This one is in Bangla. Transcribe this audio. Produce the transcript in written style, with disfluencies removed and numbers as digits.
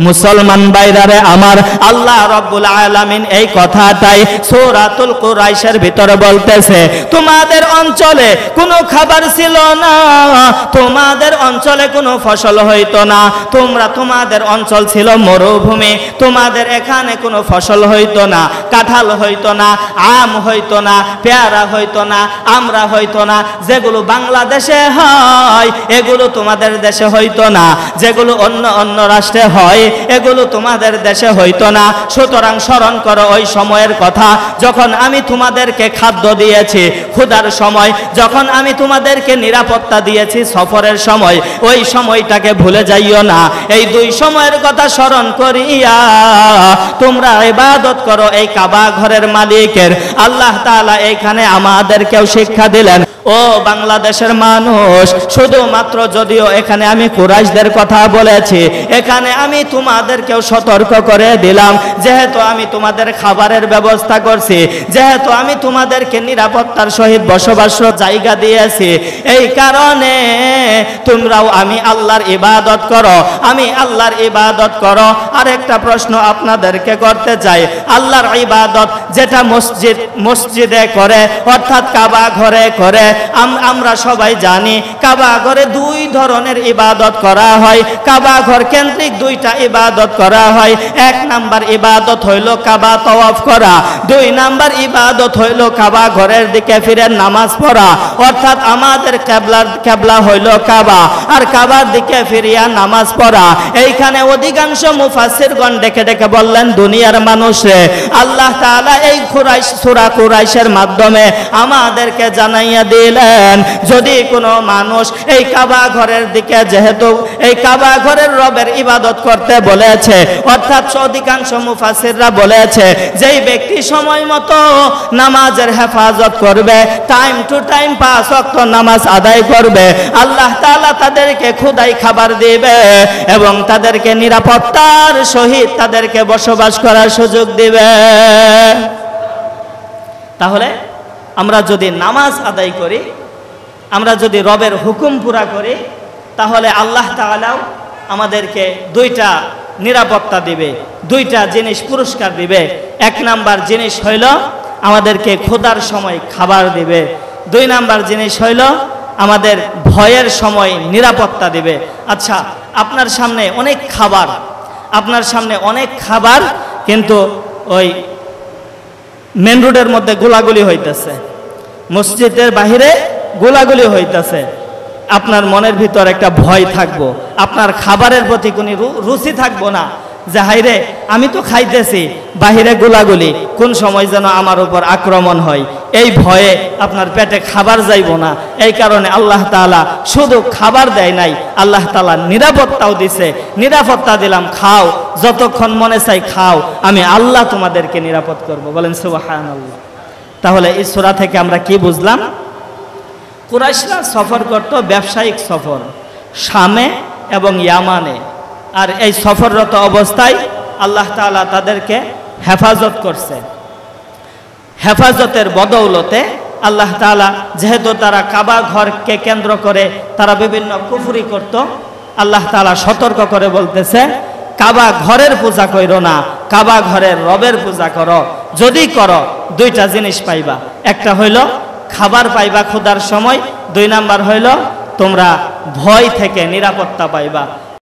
মুসলমান ভাইরারে আমার, আল্লাহ রাব্বুল আলামিন এই কথাটাই সূরাতুল কুরাইশের ভিতরে বলতেছে, তোমাদের অঞ্চলে কোনো খাবার ছিল না, তোমাদের অঞ্চলে কোনো ফসল হইতো না, তোমাদের অঞ্চল ছিল মরুভূমি, তোমাদের এখানে কোনো ফসল হইতো না, কাঁঠাল হইতো না, আম হইতো না, পেয়ারা হইতো না, আমরা হইতো না, যেগুলো বাংলাদেশে হয় এগুলো তোমাদের দেশে হইতো না, যেগুলো অন্য অন্য রাষ্ট্রে হয় এগুলো তোমাদের দেশে হইতো না। সুতরাং স্মরণ করো ওই সময়ের কথা, যখন আমি তোমাদেরকে খাদ্য দিয়েছি ক্ষুধার সময়, যখন আমি তোমাদেরকে নিরাপত্তা দিয়েছি সফরের সময়, ওই সময়টাকে ভুলে যাইও না। এই দুই সময়ের কথা স্মরণ করিয়া তোমরা ইবাদত করো এই কাবা ঘরের মালিকের। আল্লাহ তাআলা এইখানে আমাদেরকেও শিক্ষা দিলেন। ও বাংলাদেশের মানুষ, শুধুমাত্র যদিও এখানে আমি কুরাইশদের কথা বলেছি, এখানে আমি তোমাদেরকেও সতর্ক করে দিলাম, যেহেতু আমি তোমাদের খাবারের ব্যবস্থা করছি, যেহেতু আমি তোমাদেরকে নিরাপত্তার সহিত বসবাসের জায়গা দিয়েছি, এই কারণে তোমরাও আমি আল্লাহর ইবাদত করো, আমি আল্লাহর ইবাদত করো। আর একটা প্রশ্ন আপনাদেরকে করতে চাই, আল্লাহর ইবাদত যেটা মসজিদে করে অর্থাৎ কাবা ঘরে করে, আমরা সবাই জানি কাবা ঘরে দুই ধরনের ইবাদত করা হয়, কাবা ঘর কেন্দ্রিক দুইটা ইবাদত করা হয়। এক নাম্বার ইবাদত হইল কাবা তওয়াফ করা, দুই নাম্বার ইবাদত হইল কাবা ঘরের দিকে ফিরে নামাজ পড়া, অর্থাৎ আমাদের কিবলা হইল কাবা, আর কাবার দিকে ফিরিয়া নামাজ পড়া। এইখানে অধিকাংশ মুফাসসিরগণ ডেকে ডেকে বললেন, দুনিয়ার মানুষে আল্লাহ তাআলা এই সূরা কুরাইশের মাধ্যমে আমাদেরকে জানাইয়া দিলেন, যদি কোনো মানুষ এই কাবা ঘরের দিকে, যেহেতু এই কাবা ঘরের রবের ইবাদত করতে বলেছে, অর্থাৎ অধিকাংশ মুফাসসিররা বলেছে যেই ব্যক্তি সময় মতো নামাজের হেফাজত করবে, টাইম টু টাইম 5 ওয়াক্ত নামাজ আদায় করবে, আল্লাহ তাআলা তাদেরকে ক্ষুধায় খাবার দিবে এবং তাদেরকে নিরাপত্তার সহিত তাদেরকে বসবাস করার সুযোগ দিবে। তাহলে আমরা যদি নামাজ আদায় করি, আমরা যদি রবের হুকুম পুরা করি, তাহলে আল্লাহ তাআলাও আমাদেরকে দুইটা নিরাপত্তা দিবে, দুইটা জিনিস পুরস্কার দিবে। এক নাম্বার জিনিস হইল আমাদেরকে ক্ষুধার সময় খাবার দিবে, দুই নাম্বার জিনিস হইল আমাদের ভয়ের সময় নিরাপত্তা দিবে। আচ্ছা, আপনার সামনে অনেক খাবার, আপনার সামনে অনেক খাবার, কিন্তু ওই মেন রোডের মধ্যে গোলাগুলি হইতেছে, মসজিদের বাহিরে গোলাগুলি হইতেছে, আপনার মনের ভিতর একটা ভয় থাকবো, আপনার খাবারের প্রতি কোনো রুচি থাকবো না, যে হাইরে আমি তো খাইতেছি, বাহিরে গোলাগুলি, কোন সময় যেন আমার উপর আক্রমণ হয়, এই ভয়ে আপনার পেটে খাবার যাইব না। এই কারণে আল্লাহ তাআলা শুধু খাবার দেয় নাই, আল্লাহ তাআলা নিরাপত্তাও দিছে। নিরাপত্তা দিলাম, খাও, যতক্ষণ মনে চাই খাও, আমি আল্লাহ তোমাদেরকে নিরাপদ করব। বলেন সুবহানাল্লাহ। তাহলে এই সূরা থেকে আমরা কি বুঝলাম? কুরাইশরা সফর করত ব্যবসায়িক সফর শামে এবং ইয়ামানে, আর এই সফররত অবস্থায় আল্লাহ তাআলা তাদেরকে হেফাজত করছে। হেফাজতের বদৌলতে আল্লাহ তাআলা, যেহেতু তারা কাবা ঘরকে কেন্দ্র করে তারা বিভিন্ন কুফরি করত, আল্লাহ তাআলা সতর্ক করে বলতেছে, কাবা ঘরের পূজা কইরো না, কাবা ঘরের রবের পূজা করো। যদি করো দুইটা জিনিস পাইবা, একটা হইল খাবার পাইবা ক্ষুধার সময়, দুই নাম্বার হইল তোমরা ভয় থেকে নিরাপত্তা পাইবা।